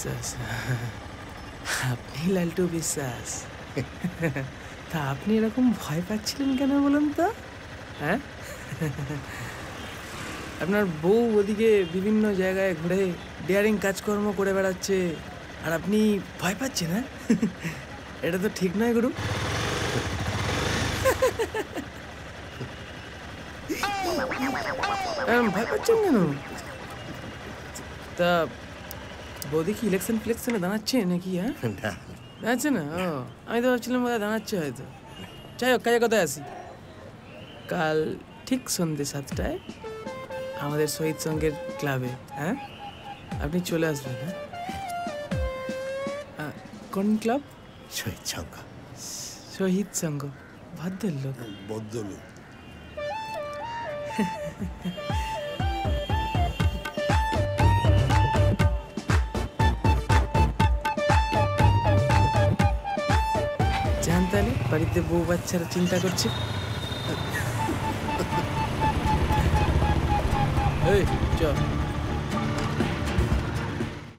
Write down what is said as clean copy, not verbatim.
বিশ্বাস। আপনি লালটু বিশ্বাস। তা আপনি এরকম ভয় পাচ্ছিলেন কেন বলুন তো? হ্যাঁ, আপনার বউ ওদিকে বিভিন্ন জায়গায় ঘুরে ডেয়ারিং কাজকর্ম করে বেড়াচ্ছে, আর আপনি ভয় পাচ্ছেন? হ্যাঁ, এটা তো ঠিক নয় গুরু। ভয় পাচ্ছেন কেন? তা বৌদি কি ইলেকশন ফিলেকশনে দাঁড়াচ্ছে নাকি? হ্যাঁ, দাঁড়াচ্ছে না? ও, আমি তো ভাবছিলাম বোধহয় দাঁড়াচ্ছে হয়তো। যাই হোক, কাজে কথায় আসি। কাল ঠিক সন্ধ্যে 7টায় আমাদের শহীদ সংঘের ক্লাবে, হ্যাঁ, আপনি চলে আসবেন। হ্যাঁ, কোন ক্লাব? শহীদ সংঘ। শহীদ সংঘ, ভদ্রলোক। ভদ্রলোক। যান তাহলে, বাড়িতে বউ বাচ্চারা চিন্তা করছে। এই চল।